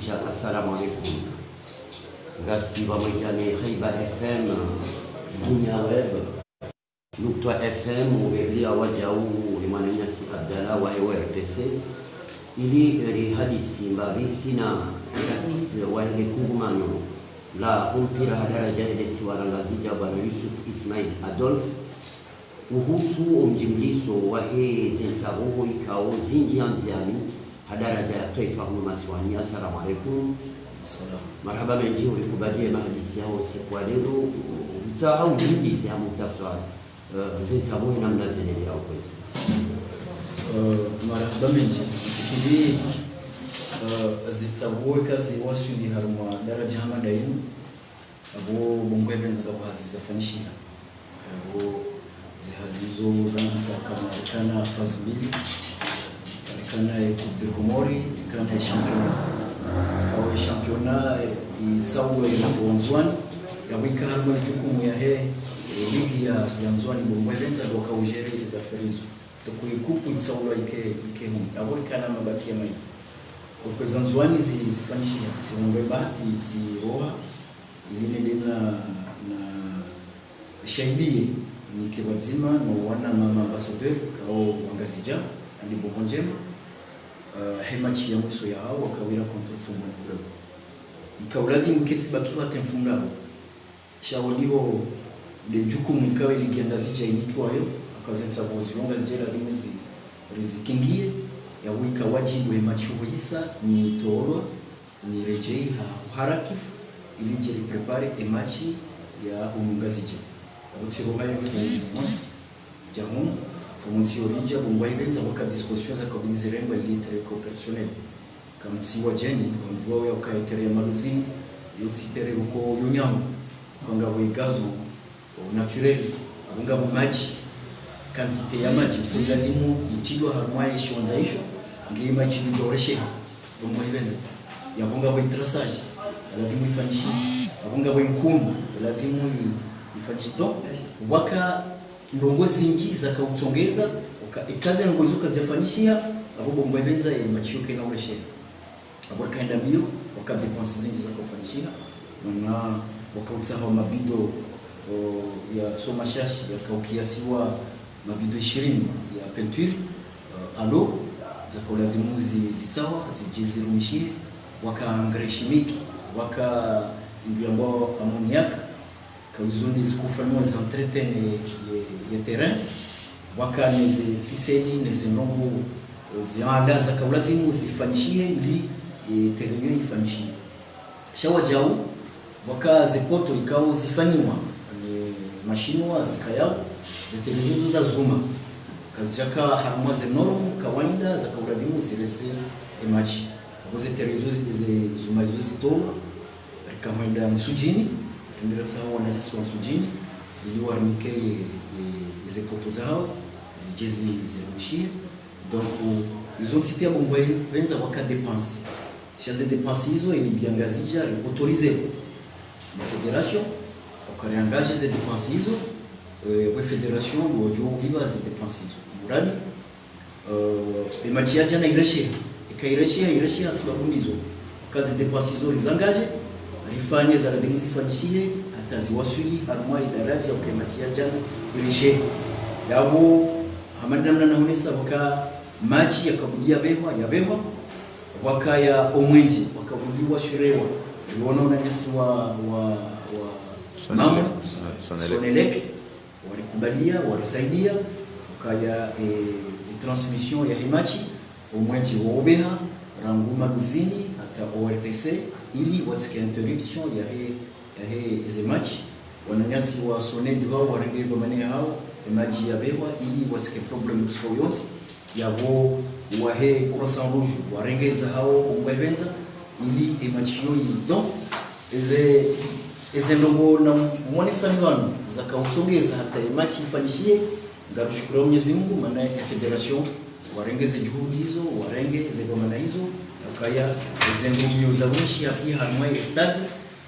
cha assalamu alaikum. Ngasi wamwitani Haiba FM, Dunia Web, Nukta FM, ubelia wajau Imanyasi Abdallah wa EWRTC. Ili hadisi mbarisi na rais wa ile kungumano la mpira hadaraja hedesi warangazija bwana Yusuf Ismail Adolf uhusu umjimliso wa zensaruhu ikao zinji anziani hadaraja ya taifa humaswani. Assalamu alaikum. Marhaba menji ulikubadia mahadisi yao siku ya leo mtaa mjimlisi ya mutafswari zensaruhu namna zenele yao kwezi. Marhaba menji kili zitsabuwe kazi wasuli haruma daraja hamada inu abo bongwe benza gabazi zafanishira abo zihazizo zangisa kana fazbili kana Coupe de Comori kana championnat kwa championnat itsabuwe zwanzwani yabika haruma jukumu ya ligi ya nzwani bongwe benza dokaujere za ferizo tukuikupu itsabuwe ike abo kana mabaki ya mai kwa zanzwani zifanyishia siombe bahati ziroha ilinende na shaidie ni kewazima na wana mama ambassadeur kao wangazija andi bonjema hemachi ya mwiso ya hao wakawira kontrol fumo club ikaulazi mketsi bakiwa temfungao shaoliho de jukumu ikawa iligiangazija inikiwayo akazenza bozi wangazija ladimuzi rizikingie ya wika wajibu hemachi huisa ni toro ni rejei harakifu ili jeri prepare emachi ya umungazije abutsiro hayo fumunsi jamu fumunsi orija bungwa ibenza waka disposition za kabinizi rengo ili tere opérationnel kama siwa jeni onjua ya kaetere ya maluzini yotsitere uko yunyamu kwanga wegazo naturel abunga bumaji kantite ya maji kuladimu itilo harmwaye shwanzaisho ngi maji ndoreshe bungwa ibenza yabunga we traçage ladimu ifanyishi abunga we nkumbu ladimu ifanyishi donc waka ndongozi nyingi zakautsongeza ikaze ndongozi ukazifanyishia abo bungwa ibenza ya machiuke na ureshe abo kaenda mbio waka dépenses zingi zakufanyishia na wakautsaha mabido ya soma shashi yakaukiasiwa mabido 20 ya peinture alo zakolazimu zitsawa zijizirumishie waka engrais chimique waka ingrambo ammoniac kauzuni zikufanywa za entretien ya terrain waka neze fiseli neze nongo zianda zakolazimu zifanyishie ili terrain ifanyishie shawa jao waka zepoto ikao zifanywa mashino zikayao zitelezuzu za zuma kazijaka harumwa ze normu kawaida za kauradimu zirese emachi abuze telezuzu zuma zitolo rikamwenda nsujini tendera tsaho na yaswa nsujini ili warmike ze poto zao zijezi zirumishie donc izo tipia bongo benza waka dépense chaze dépense izo ili biangazija autoriser la fédération ukari engage ze dépenses izo we fédération wojo biba ze dépenses izo muradi emachi yaje na irashia sababu ndizo kazi dépenses izo rizangaje rifanye za radimu zifanyishie ataziwasuli harmwa idaraja kwa emachi yaje irishe yabo hamadamna na honesa waka maji yakabudia behwa wakaya omwenje wakabudiwa shurewa unaona nyasi wa mama Sonelec walikubalia walisaidia ukaya transmission ya himachi omwenji wobeha ranguma guzini hata ORTC ili watike interruption ya himachi wananyasi wa Soned wao warengezo mane hao maji ya bewa ili watike problem tsoyote yabo wahe croissant rouge warengeza hao umwebenza ili emachi yo donc eze ndogo na mwanesa ngano zakautsongeza hata emachi ifanyishie ngarushukuru Mwenyezi Mungu maana ya federation warengeze juhudi hizo warengeze gomana hizo akaya eze ndogo za wishi ya pia harmwa stade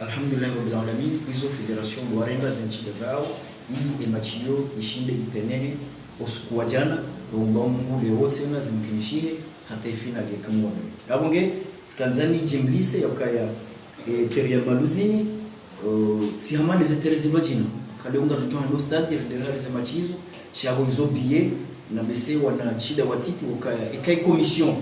alhamdulillah rabbil alamin hizo federation warenga zinchida zao ili emachi yo ishinde itenehe usiku wa jana romba Mungu leo wote na zimkinishie hata finali ya kamwana yabonge Tkanzani jimlise yakaya teria maluzini si hamande ze terezi lojina kale unga tujoa ndo stadi derari za machizo chabo izo biye na bese wana chida watiti wakaya ikai commission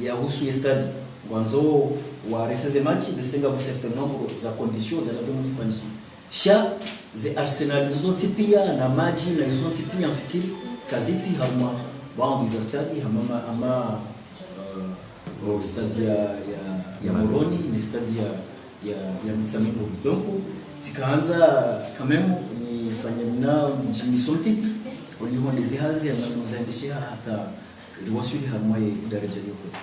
ya husu ya stadi wanzo wa reseze match besenga bu certain nombre za conditions za ndio mzifanyishi sha ze arsenal zote pia na maji na zote pia mfikiri kaziti hamwa wao biza stadi ama stadi ya Moroni ni stadi ya Mtsamino. Donc tikaanza kamemo ni fanya na mjini Soltiti uliho ndizihazi anamuzaendeshia hata iliwasili hamwa daraja hiyo kwezi.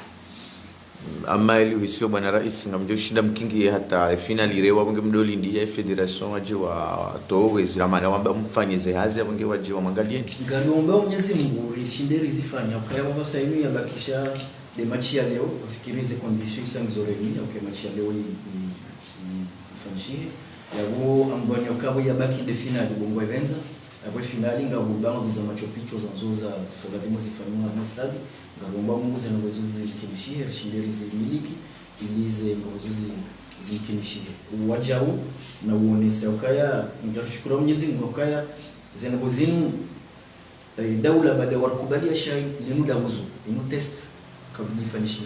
Ama ili wisio bwana rais ngamjo shinda mkingi hata finali rewa wange mdoli ndiye federation waje wa towe zamana wamba mfanye zehazi wange waje wa mangalieni ngaliomba Mwenyezi Mungu rishinde rizifanya ukaya baba saini ya bakisha de match ya leo afikirize conditions sanzoreni okay match ya leo ni fanshi yabo amvanya ukabo ya baki de finali bongo evenza abo finali ngabo bango za macho picho za nzoza zifogati zifanywa na stadi ngabo Mungu zena ngozuzi kinishie rishinde miliki ilize ngozuzi zikinishie wajao na uonese ukaya ngashukuru Mwenyezi Mungu ukaya zena ngozinu daula baada warkubalia shay limuda uzu inu test kabla fanishi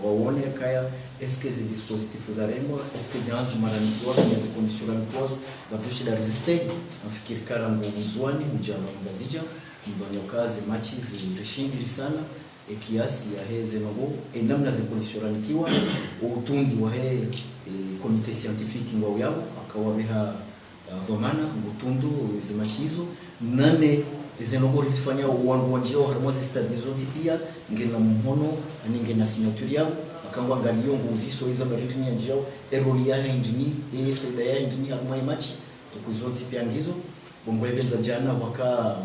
waone kaya eske zi dispositif za rembo eske zi anzi marani kwa zi condition kwa batushi da resiste nafikiri kala ngozwani mjama ngazija mdonyo kazi matches zilishindiri sana kiasi ya heze ngo namna zi condition kiwa utundi wa he comité scientifique ngwa yao akawabeha dhamana ngutundu zi machizo nane zenogori zifanya uwangu wanjio harmozi stadi zote pia ngena mhono ngena signature yao akangwa ngalio nguziso iza baritini ya njao eroli ya indini feda ya indini harmoi machi tukuzote pia ngizo bongo ebenza jana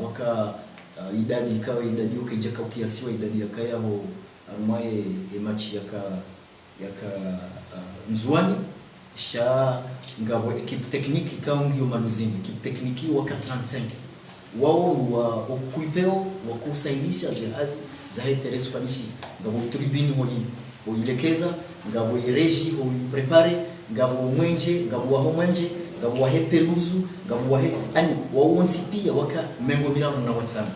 waka idadi ikawa idadi yoke jaka ukiasiwa idadi ya kaya ho harmoi machi yaka mzuani sha ngabo ekipe tekniki kaungiyo maluzini ekipe tekniki waka 35 wao wa okuipeo wa kusainisha zihazi za heterezo fanishi ngabo tribune hoilekeza ngabo ireji ho prepare ngabo mwenje ngabo wa mwenje ngabo wa hepeluzu ngabo wa ani waonsi pia waka mengo milano na WhatsApp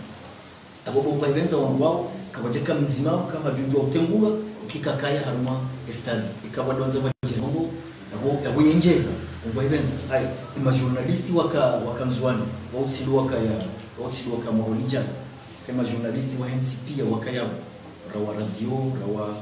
abo bomba ibenza wao kabajeka mzima kama junjo utengula ukikakaya haruma estadi ikabadonza bajirombo abo yenjeza ngo ibenza ai journalisti wakamzwani wautsilu waka Moronija kama journalisti wa NCP wakaya rawa radio rawa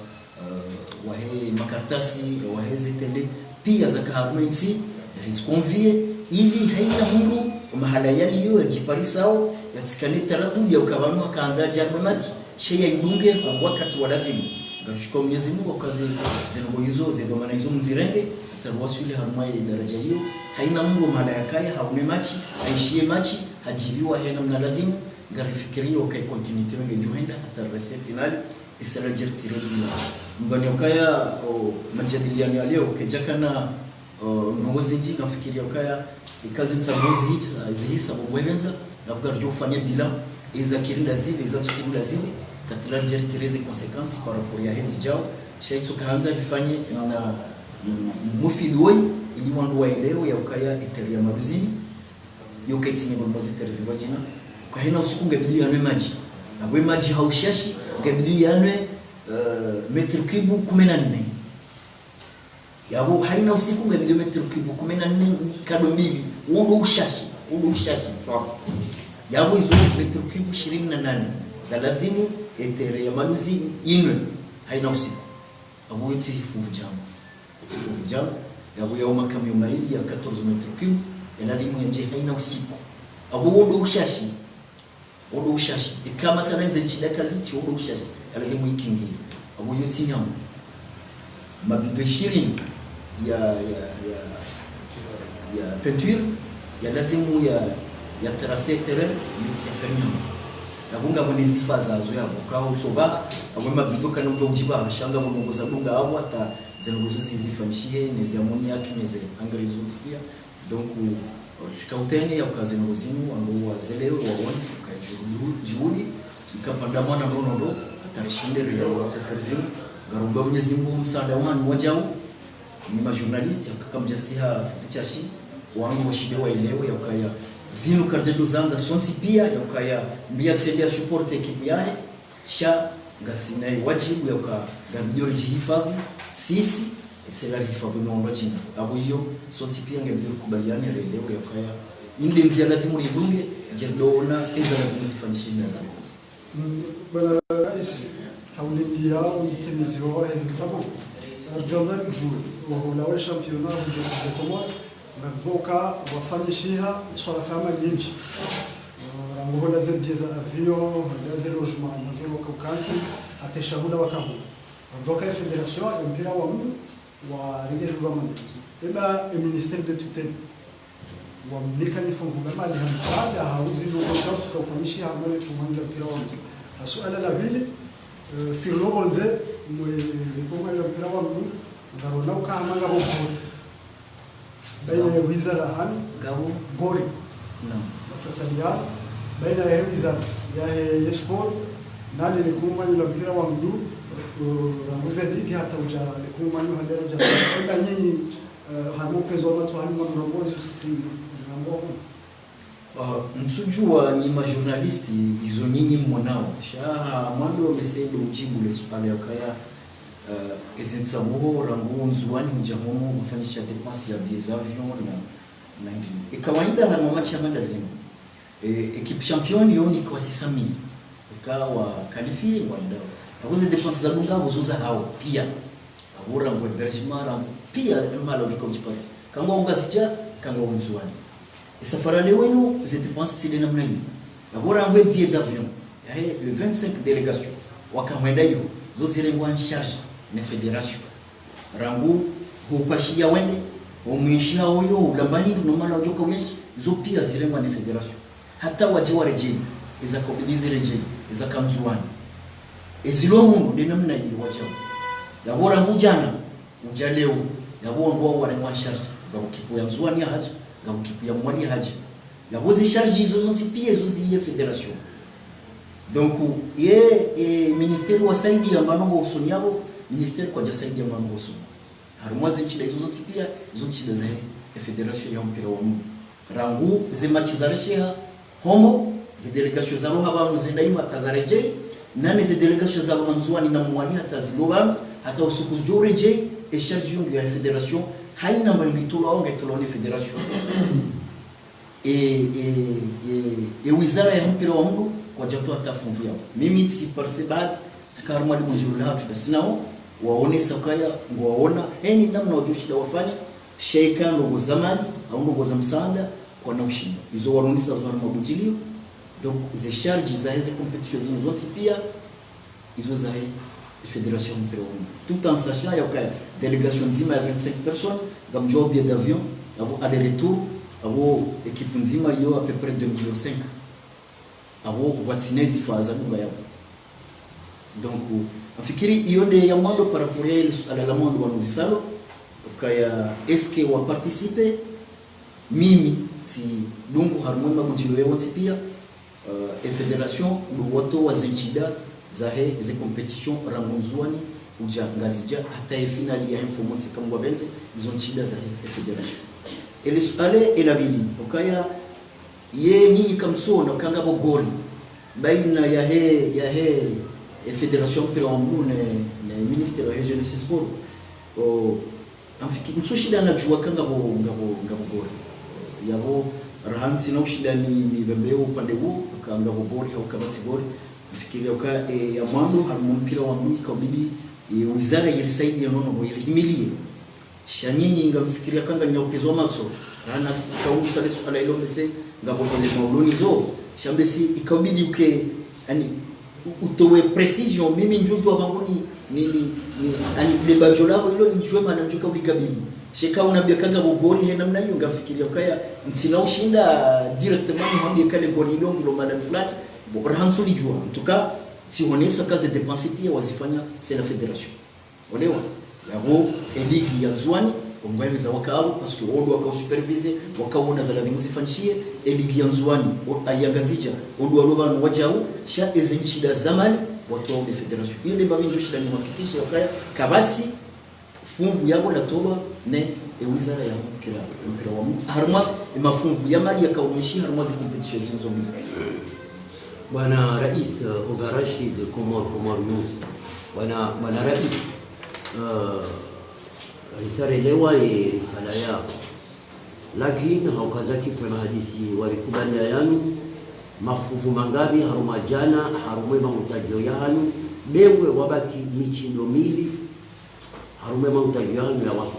wahe makartasi rawa tele pia za kaharmensi rizconvie ili haina mundu mahala yaliyo yajiparisao yatsikane taradudi ya ukabanu akaanza jarmamati sheya idunge wakati waladhimu ngashukuru Mwenyezi Mungu kazi zingo hizo zedomana hizo mzirenge tarwasili harmai daraja hiyo haina mundu mahala yakaya haune machi aishie machi hajibiwa hena mnaladhimu ngarifikirio kai continuity wenge juhenda hata rese finali isala jirtire bila mvani ukaya majadiliano ya leo kejakana ngozinji nafikiria ukaya ikazi nsabozi hisa bwebenza nabugarjo ufanye bila iza kirinda zivi iza tukirinda zivi katila jirtire ze consequences par rapport ya hezi jao shaito kaanza ifanye na mufidoi ili wandu wa leo ya ukaya italia maruzini yoke tsinye bombazi terziwa jina kwa hina usiku ngebidi yanwe maji na bwe maji haushashi ngebidi yanwe metri kubu 14 yabo haina usiku ngebidi metri kubu 14 kado mbili undo ushashi mswafu yabo izo metri kubu 28 za ladhimu etere ya maluzi inwe haina usiku abo yeti fuvu jambo yabo ya umakami umaili ya 14 metri kubu yanadhimu nje haina usiku abo wodo ushashi ikama tarenze chida kazi wodo ushashi yanadhimu ikingi abo yoti nyama mabido 20 ya peinture yanadhimu ya terrasse terrain yoti afanyama nabunga bonezi faza azo yabo kaho tsoba abo mabido kana ujo ujiba shanga munguza dunga abo ata zenguzo zifanyishie nezi ammoniac nezi angrezo pia donc tikautene ya kazi ngozimu ambao wazeleo waone kwa juhudi ikapanda mwana nono atarishinde ya seferzini garomba Mwenyezi Mungu msaada wanu wajao ni majournalist akakamjasiha fuchashi wangu washide waelewe yakaya zinu karjejo zanza sonsi pia yakaya mbia tsendia support ekipu yae sha ngasina wajibu yaka ngamjori jihifadhi sisi sela hifadhi naomba jina abu hiyo sonsi pia ngamjori kubaliana elewe yakaya inde nzia lazima ribunge jadona eza lazima zifanyishe na sasa bala rais haulindia mtimizi wa hizi sababu arjoza juu wala championnat de Comores mvoka wafanyishiha swala fama nyingi rango la zebia za avion la zero logement ndio kaukansi atashahуда wakahu mvoka federation ya mpira wa mtu wa rege gouvernement eba ministère de tutelle wa mlika ni fonvu mali hamsaada hauzi ndio kwa kufanyishiha mali kumanja mpira wa mtu swala la vile si lobonze mwe kumanja mpira wa mtu ndarona ukamanga boko baina ya wizara hani gabo gori na matatalia baina ya wizara ya sport nani ni kumanya mpira wa mdu ramuze ligi hata uja ni kumanya hadaraja kwenda nyinyi hamopezo watu hani mamrongozi sisi ngambo msujua ni majournalisti hizo nyinyi mmonao shaha mwando wamesema ujibu le swali yakaya ezensamuho rangu nzuani njahomo kufanyisha dépense ya billets avion na ndio kawaida harimo match ya mandazimu equipe champion yoni kwa 600,000 ikawa qualifié ngwanda abuze dépense za lunga buzuza hao pia abura ngo berjimara pia mala ujuka ujiparis kangwa ungazija kangwa nzuani safarale wenu ze dépenses zile namna hiyo abura ngo billet d'avion le 25 délégation wakamwenda hiyo zo zilengwa en charge na federation rangu hupashia wende umwishia hoyo ulamba hindu no mala ujoka weshi zo pia zilengwa na federation hata waje wareje iza kobidizi reje iza kamzuani ezilo mundu de namna hiyo wajao yabora mujana ujaleo yabo ndo warengwa en charge ngabo kipo ya mzuani haja ngabo kipo ya mwani haja yabo zi charge hizo zonti pia zo ziye federation donc ministère wa saidi ambano usonyabo ministère kwa jasaidi ya mambo usonyo harumwazi nchida hizo zote pia hizo nchida za federation ya mpira wa mguu rangu ze match za resheha homo ze delegation za roha banu zendaiwa tazareje nane ze delegation za mwanzuani na mwani hata ziloba hata usuku joreje e charge yungu ya federation haina mbangitulo au ngetolo ni federation wizara ya mpira wa mguu kwa jato atafunvu yao mimi si parsebat tikaruma libunjula hatu kasinao waone sakaya waona heni namna wajoshida wafanya sheika ndogo zamani au ndogo za msaada kwa na ushinda hizo warunisa za mabujilio donc ze charges za hizo competitions zino zote pia hizo za fédération mpira wa mguu tout en sachant yakaya délégation nzima ya 25 personnes gamjoa billet d'avion abo aller retour abo équipe nzima yo à peu près 2,5 millions abo watinezi faza dunga yao donc afikiri iyonde ya mwando par rapport à la mwando wa muzisalo kaya eske wa participer mimi si dungu harmoni mabujilo yao pia federation do wato wa zinchida za ze competition rangonzwani uja ngazija hata finali ya informoti kama benze izo nchida za federation elisale elabili ukaya ye nyinyi kamsona kanga bogori baina ya he federation mpira wa mguu na ministère wa jeunesse sport amfiki msushida na jua kanga ngabogori yabo rahamsi na ushida ni bembeo upande huo kanga bogori au kabati gori mfikiri uka ya mwando harmo mpira wa mguu ikabidi wizara ilisaidia nono ilihimilie shanini ngamfikiria kanga nyaupezwa maso rana kausa leso ala ilo mese ngabotole mauloni zo shambesi ikabidi uke yani utowe precision mimi njuju wangu ni yani le bajola ilo njue maana njuka ulikabili sheka unambia kanga bogori he namna hiyo ngafikiria kaya mtsina ushinda directement mwambie kale gori ilo ngilo maana fulani bobrahanso lijua tuka si honesa kazi dépenser pia wazifanya c'est la fédération olewa yabo eligi ya nzwani ongweza wakao parce que ondo wakao supervise wakaona za lazima zifanyishie eligi ya nzwani ayangazija ondo aloba wajao sha ezenchida zamani watu wa federation hiyo ndio baminjo shida ni hakikisha wakaya kabati funvu yabo natoba ne wizara ya mpira wa harma mafunvu ya mali yakaumishi harma za competition zinzo mbili. Bwana Rais Oga Rashid Komor News. Bwana Rais risarelewa risala yao, lakini haukazaki fema hadisi walikubali yanu mafufu mangabi haruma jana harume mamutajio yanu bewe wabaki michindo mili harume mamutajio yanu ya wafu.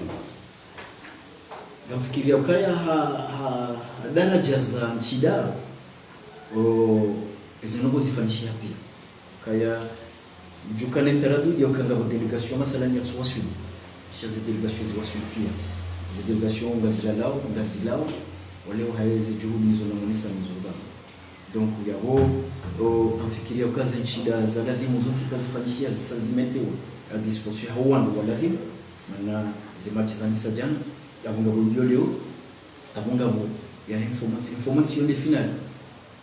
Nafikiria ukaya daraja za nchida zinogo zifanishia pia kaya jukane taradudi ya ukanga delegation mathalan ya Swasuni kisha zi delegation zi Wasuni pia zi delegation ngazilao waleo haezi juhudi hizo na munisa mzurba donc yabo nafikiria ukazi nchida za ladhimu zote kazifanishia zimetewa à disposition hawana waladhimu na zimachi za nisa jana abunga bo leo abunga bo ya information de final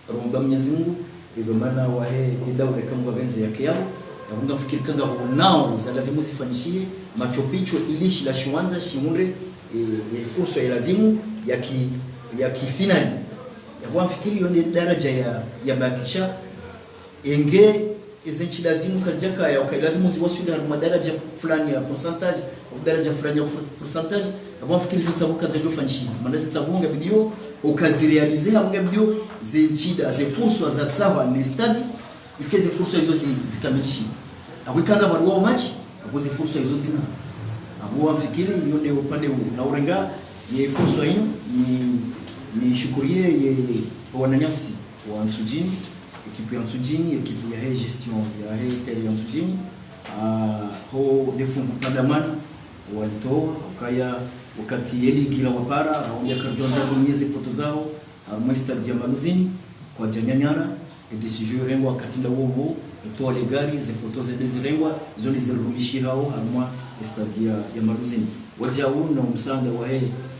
romba Mwenyezi Mungu hivyo maana wahe daula kama benzi yake yao abunga fikiri kanga nao zaladhimu zifanyishie machopicho ilishi la shiwanza shimunre fursa ya ladhimu ya kifinali ya fikiri yonde daraja ya bakisha enge izinchi lazimu kajaka ya ukailazimu ziwashuda na madaraja fulani ya percentage au daraja fulani ya percentage abwa fikiri zitsabuka zidofanyishia maana zitsabunga bidio ukazirealizea abunga bidio zinchida zifursa za tsawa ni study ikeze fursa hizo zikamilishi akwikanga barua machi akoze fursa hizo zina abwa fikiri yonde upande huu na urenga ye fursa hiyo ni shukurie wananyasi wa Nsujini ekipu ya Nsujini ekipu ya gestion ya tele ya Nsujini ho defungu pandamana walitoa ukaya wakati eli kila wapara haonja karjonza kunyeze poto zao stadi ya Maluzini kwa janyanyara edesijio rengo akatinda wowo itoa legari ze foto ze dezirengwa zoni zirumishi hao harma stadi ya Maluzini waja uno msanda wa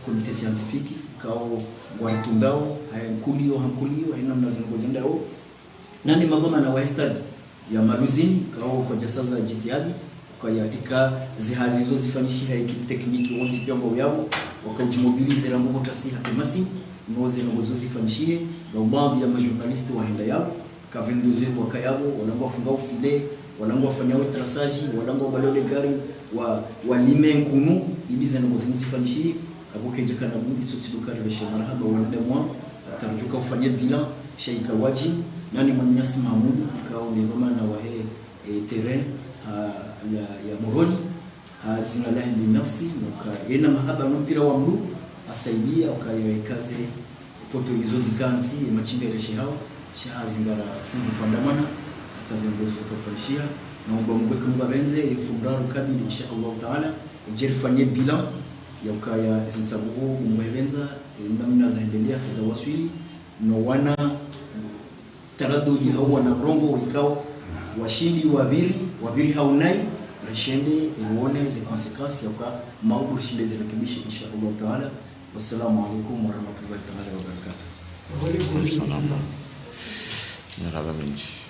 komite scientifique kao watundao hayankulio hankulio haina mnazingo nani mavoma na wa stadi ya Maluzini kao kwa jasaza jitihadi kwa ya ika zihazi hizo zifanyishia ekipi tekniki wonsi pia ngo yao wakajimobilize la mbogo tasiha temasi noze ngozo zifanyishie baadhi ya majournalist waenda yao ka 22 wakayabo wanangwa funga file wanangwa fanya traçage wanangwa balole gari wa lime nkunu ibize ngozo zifanyishie abokeje kana budi sotsiduka rebeshe marhaba wanadamwa tarjuka ufanye bilan sheika waji nani Mwenyasi Mahmud kao ni dhamana wa terrain ya Moroni zina lahi binafsi na yena mahaba no mpira wa mlu asaidia ukayekaze poto hizo zikanzi machinga reshe hao cha zingara fungu pandamana tazengozo zikafarishia na ubamwe kama benze ifumraru kabili insha Allah taala ujirifanye bilan ya ukaya zinsabu umwebenza ndamna zaendelea kaza waswili no wana taradudi hao wana rongo ikao washindi wabiri haunai reshende ione zi consequences ya kwa maudu shinde zirekebishe insha Allah taala. Wassalamu alaykum wa rahmatullahi wa barakatuh. Wa alaykum assalam. Ya rabbi.